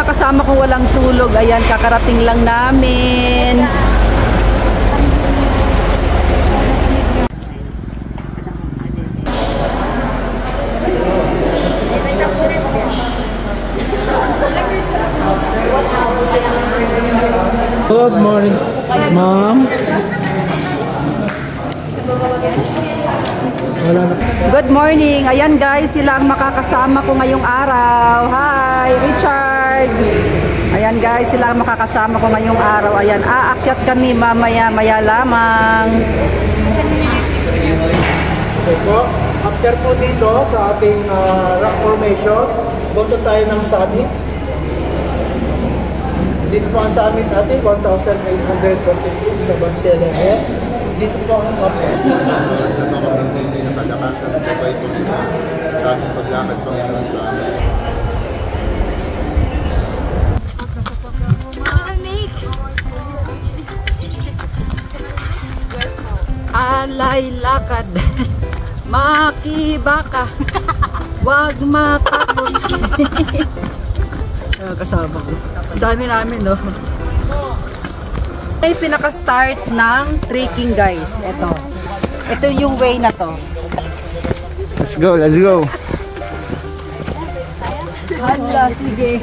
Kasama ko walang tulog. Ayan, kakarating lang namin. Good morning, ma'am. Good morning. Ayan guys, sila ang makakasama ko ngayong araw. Hi, Richard. Ayan guys, sila ang makakasama ko ngayong araw. Ayan, aakyat kami mamaya-maya lamang. Okay po. After po dito sa ating rock formation, punta tayo ng summit. Dito po ang summit natin, 1,846 sa Bamsela. Dito po ang upper. Sa oras na ito kami hindi nakadakasan ng gabay po nila sa aming paglakad Panginoon sa amin. Alay lakad, makibaka, wag matakot. Kasama ko. Dami namin, no? Ay, pinaka-start ng trekking, guys. Ito yung way na to. Let's go, let's go. Hala, sige.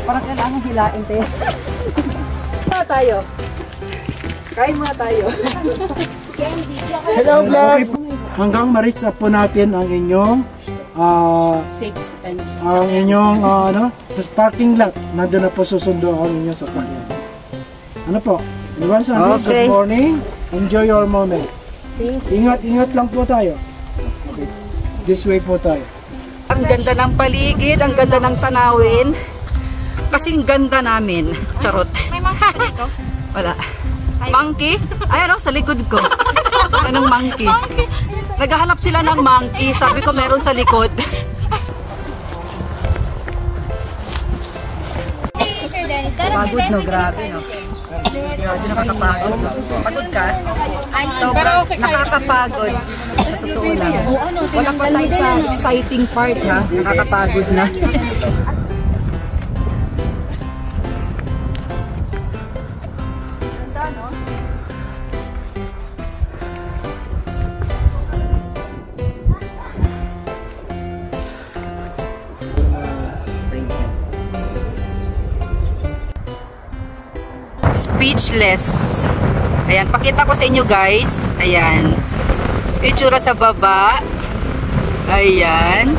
Parang kailangan hilain, te. Muna tayo. Kain muna tayo. Hello, vlog! Hanggang ma-reach up po natin ang inyong parking lot. Nandun na po susundo ang inyong sasakyan. Ano po? Okay. Good morning. Enjoy your moment. Ingat lang po tayo. Okay. This way po tayo. Ang ganda ng paligid, ang ganda ng tanawin. Kasing ganda namin. Charot. May monkey dito? Wala. Monkey? Ayan o, sa likod ko. Anong monkey? Naghahanap sila ng monkey. Sabi ko meron sa likod. Pagod, no? Grabe, no? Grabe, nakakapagod. Pagod ka? Sobrang nakakapagod. Sa totoo lang. Wala pa tayo sa exciting part, ha? Nakakapagod na. Speechless. Ayan, pakita ko sa inyo guys. Ayan. Itsura sa baba. Ayan.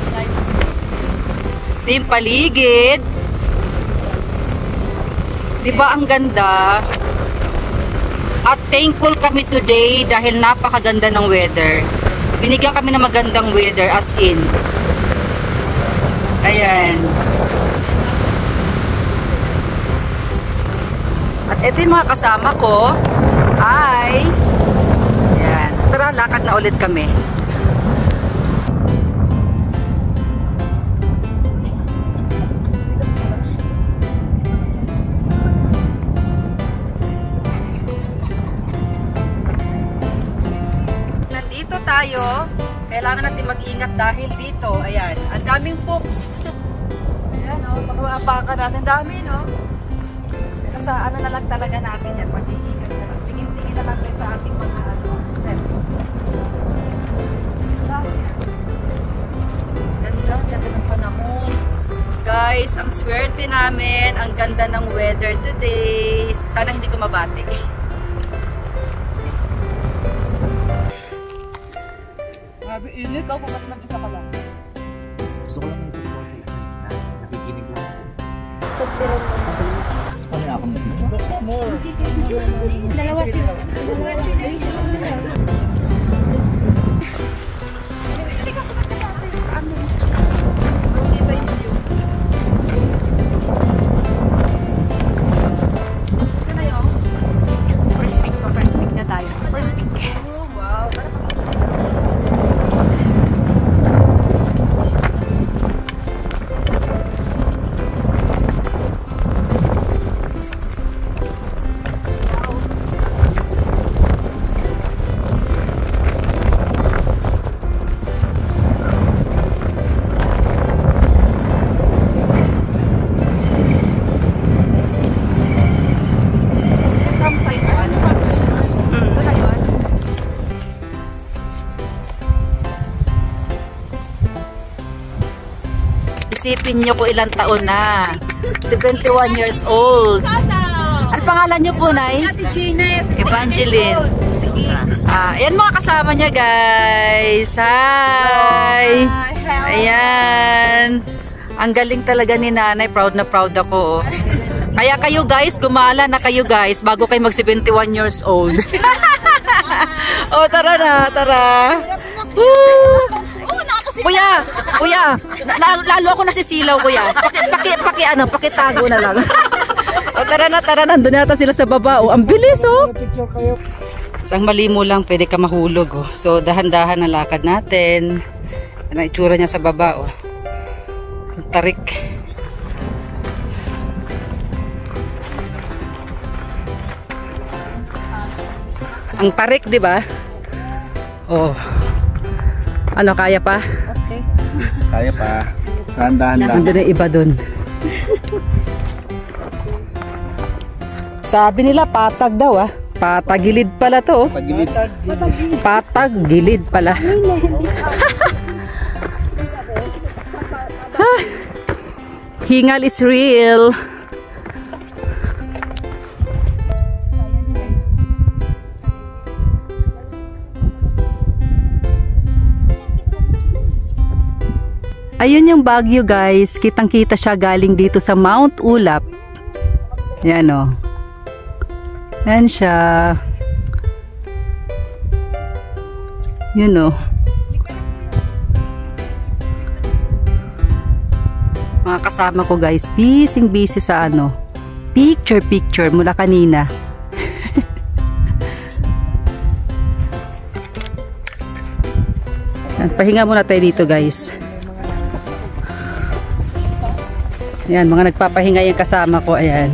Ito yung paligid. Diba ang ganda? At thankful kami today dahil napakaganda ng weather. Binigyan kami ng magandang weather as in. Ayan. At ito yung mga kasama ko ay ayan. So tara, lakad na ulit kami. Nandito tayo. Kailangan natin mag-ingat dahil dito, ayan, ang daming poops. Ayan o, baka natin dami, no? Sa ano na lang talaga natin yan, pag-iingat na lang. Tingin-tingin na lang tayo sa ating mga steps. guys, ang swerte namin, ang ganda ng weather today. Sana hindi ko mabati. Grabe, init ako, ba't mag-isa ka lang? Gusto ko lang ito po. Nakikinig lang ako. Ano ako Dalawa sila. First week na tayo. First week. Wow. Isipin nyo kung ilang taon na. 71 years old. Ano pangalan nyo po, Nay? Evangeline. Ayan mga kasama niya, guys. Hi! Ayan. Ang galing talaga ni Nanay. Proud na proud ako. Kaya kayo, guys, gumala na kayo, guys, bago kayo mag 71 years old. Oh, tara na, tara. Woo! Kuya, lalo ako nasisilaw, kuya. Pakitago na lang. O, tara na, nandun yata sila sa baba. O, ang bilis, oh. Isang mali mo lang, pwede ka mahulog, oh. So, dahan-dahan ang lakad natin. Ano itsura niya sa baba, oh. Ang tarik. Ang tarik, di ba? Oh. Ano, kaya pa? Okay. Kaya pa. Dahan-dahan lang. Nandun na iba dun. Sabi nila patag daw, ah. Patagilid pala to. Pagilid. Patagilid pala. Hingal is real. Ayun yung Baguio, guys. Kitang-kita siya galing dito sa Mount Ulap. Yan, o. Yan siya. Yun, o. Mga kasama ko, guys. Busy sa ano. Picture mula kanina. Yan, pahinga muna tayo dito, guys. Ayan, mga nagpapahinga yung kasama ko. Ayan.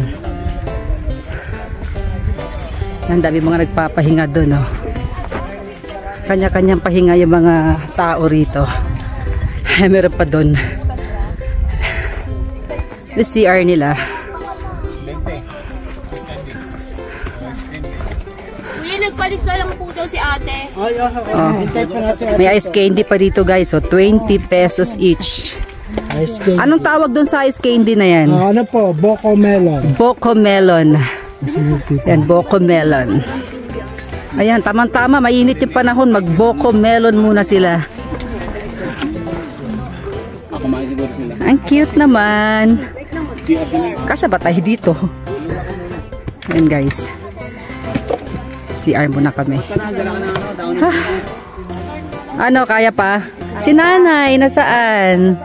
Ang dami mga nagpapahinga doon, oh. Kanya-kanyang pahinga yung mga tao rito. Meron pa doon. The CR nila. Kuya, nagpalis na lang po daw si ate. Oh. May ice candy pa dito, guys. So, 20 pesos each. Ice candy. Anong tawag doon sa ice candy na yan? Ano po? Boko melon. Boko melon. Yan, Boko melon. Ayan, tamang-tama. Mainit yung panahon. Mag-Boko melon muna sila. Ang cute naman. Kasya ba tayo dito? Ayan, guys. CR muna kami. Ha? Ano, kaya pa? Si Nanay, nasaan?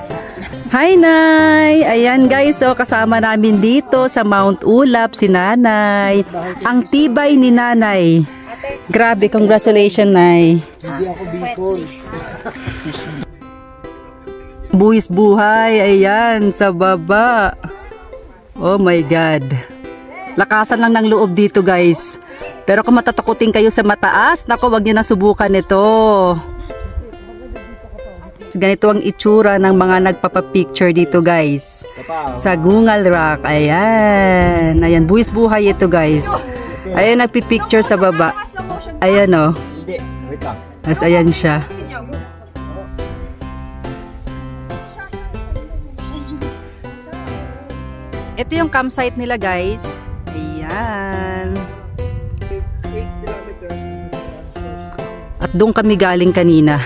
Hi, Nay! Ayan, guys, so kasama namin dito sa Mount Ulap si Nanay. Ang tibay ni Nanay. Grabe, congratulations, Nay. Hindi ako Bicol. Buwis buhay, ayan, sa baba. Oh my God. Lakasan lang ng loob dito, guys. Pero kung matatakutin kayo sa mataas, naku, wag nyo na subukan ito. Ganito ang itsura ng mga nagpapapicture dito, guys. Sa Gungal Rock. Ayan. Ayan, buwis buhay ito, guys. Ayan, nagpipicture sa baba. Ayan, oh. As ayan siya. Ito yung campsite nila guys. Ayan. 8 kilometers. At doon kami galing kanina.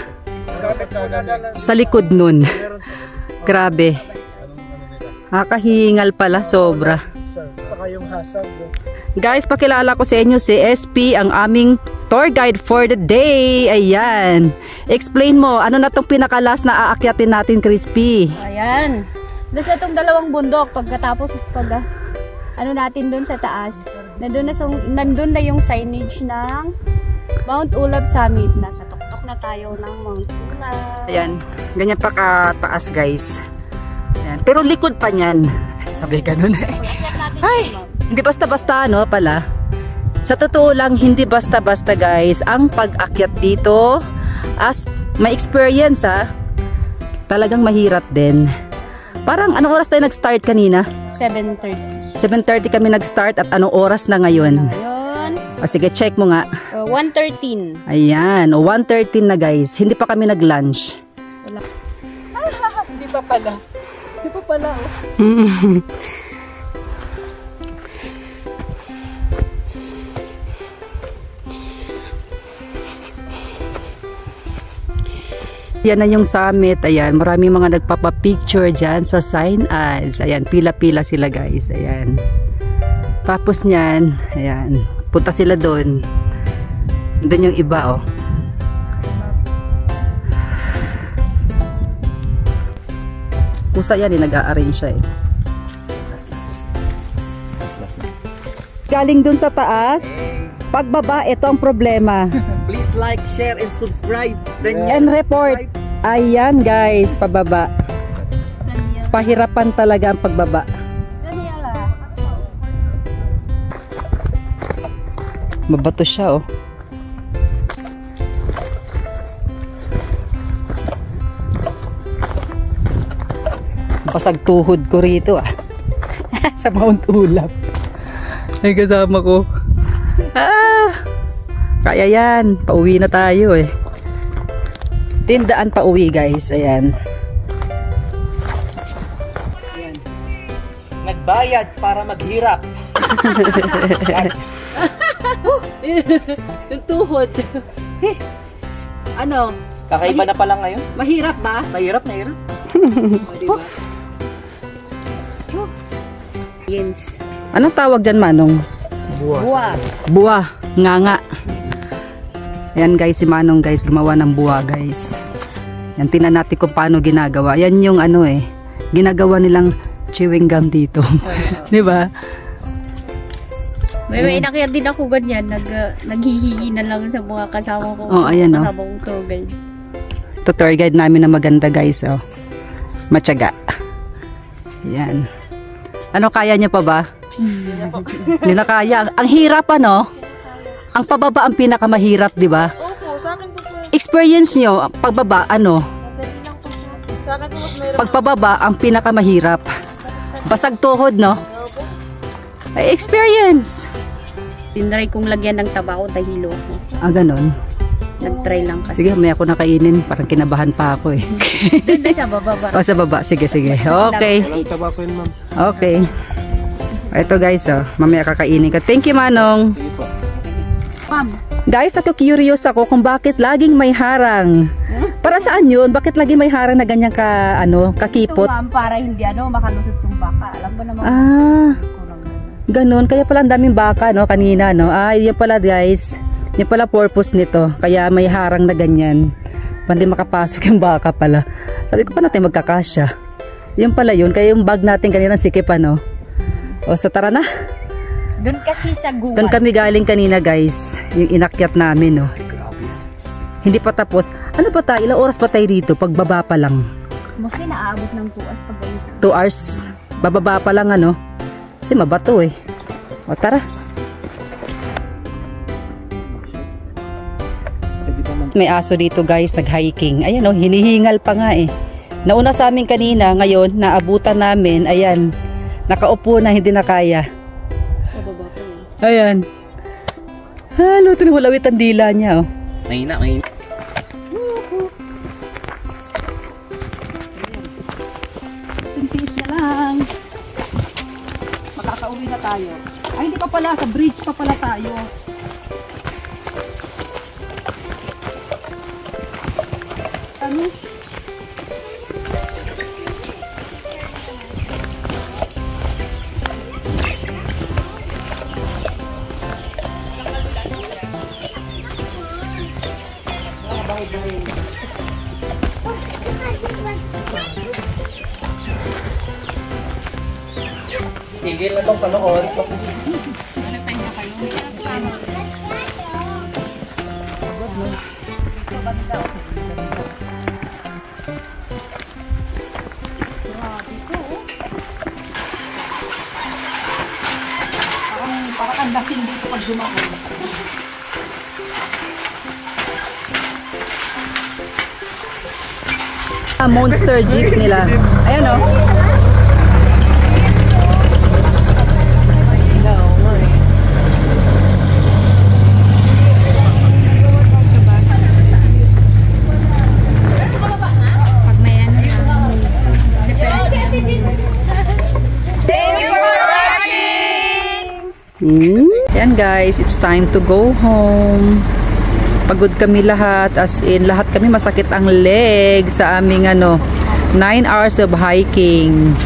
Sa likod nun. Grabe. Nakahingal pala, sobra. Saka yung hasag. Guys, pakilala ko sa inyo si SP, ang aming tour guide for the day. Ayan. Explain mo, ano na tong pinakalas na aakyatin natin, Crispy? Ayan. Basta itong dalawang bundok, pagkatapos ano natin dun sa taas, nandun na yung signage ng Mount Ulap Summit. Nasa tuktok na tayo ng Mount Ulap. Ayan, ganyan pa kataas guys. Ayan. Pero likod pa niyan. Sabi ganun Ay, hindi basta-basta no pala. Sa totoo lang, hindi basta-basta guys ang pag-akyat dito. As may experience talagang mahirap din. Parang anong oras tayo nag-start kanina? 7:30. 7:30 kami nag-start at anong oras na ngayon? Ngayon, Sige, check mo nga. 1:13. Ayan, 1:13 na guys. Hindi pa kami nag-lunch. Hindi pa pala. Hindi pa pala. Yan na yung summit. Ayan, maraming mga nagpapapicture dyan sa sign ads. Ayan, pila-pila sila guys. Ayan. Tapos nyan, ayan, punta sila doon. Doon yung iba, oh. Pusa yan, nag-a-arrange siya, eh. Galing dun sa taas, pagbaba, ito ang problema. Please like, share, and subscribe. And report. Ayan guys, pababa. Pahirapan talaga ang pagbaba. Mabato siya, oh. Basag tuhod ko rito, ah. Sa Mount Ulap. Ay, kasama ko. Kaya yan. Pauwi na tayo, eh. Tindaan pa uwi guys, ayan. Nagbayad para maghirap. Yung tuhod. Ano? Kakaiba na pala ngayon. Mahirap ba? Mahirap, mahirap. Diba? Yes. Anong tawag dyan, Manong? Buwa. Buwa. Nganga. Ayan guys, si Manong guys, gumawa ng buwa guys. Yan, tinan natin kung paano ginagawa. Yan yung ano eh, ginagawa nilang chewing gum dito. Diba? May inakyat din ako ganyan. Naghihingi na lang sa mga kasama ko. Oh, ayan, oh. Kasama kong tour guide. Ito tour guide namin na maganda guys, oh. Matyaga. Yan. Ano, kaya niya pa ba? Hindi na kaya. Ang hirap, ano? Ang pababa ang pinakamahirap, di ba? Opo, sa akin po po. Experience nyo, pagbaba, ano? Sa akin po mas mayroon. Pagpababa, ang pinakamahirap. Basag tuhod, no? Ay, experience. Tinry kong lagyan ng tabako dahil ko. Ah, ganun. Nag-try lang kasi. Sige, may ako nakainin. Parang kinabahan pa ako, eh. Doon sa baba. O, sa baba. Sige, sige. Okay. Walang tabako yun, ma'am. Okay. Ito guys, oh. Mamaya kakainin ka. Thank you, Manong. Sige po. Ma'am. Guys, curious ako kung bakit laging may harang. Para saan yun? Bakit laging may harang na ganyan ka, ano, kakipot? Ito ma'am, para hindi makalusot yung baka. Alam ko naman. Ganun. Kaya pala ang daming baka, no, kanina, no? Yun pala guys. Yun pala purpose nito. Kaya may harang na ganyan. Pandi makapasok yung baka pala. Sabi ko pa natin magkakasya. Yun pala yun. Kaya yung bag natin kanina sikip, ano? O, so tara na. Doon kasi sa guwan. Doon kami galing kanina guys. Yung inakyat namin, no? Hindi pa tapos. Ano pa tayo? Ilang oras pa tayo dito? Pagbaba pa lang. Mostly naaabot ng 2 hours pag 2 hours. Bababa pa lang, ano? Kasi mabato, eh. O, tara. May aso dito guys, nag-hiking. Ayan, oh, hinihingal pa nga, eh. Nauna sa amin kanina, ngayon, naabutan namin. Ayan, nakaupo na, hindi na kaya. Ayan. Halo, tinulawit ang dila niya, oh. Mahina, mahina. Tiis na lang. tayo. Ay, hindi pa pala. Sa bridge pa pala tayo. Ano? Tigil na itong panood. Parang ang lasing dito pag dumaan. Monster Jeep nila. Ayan o. Yan guys, it's time to go home. Pagod kami lahat, as in lahat kami masakit ang leg sa aming 9 hours of hiking.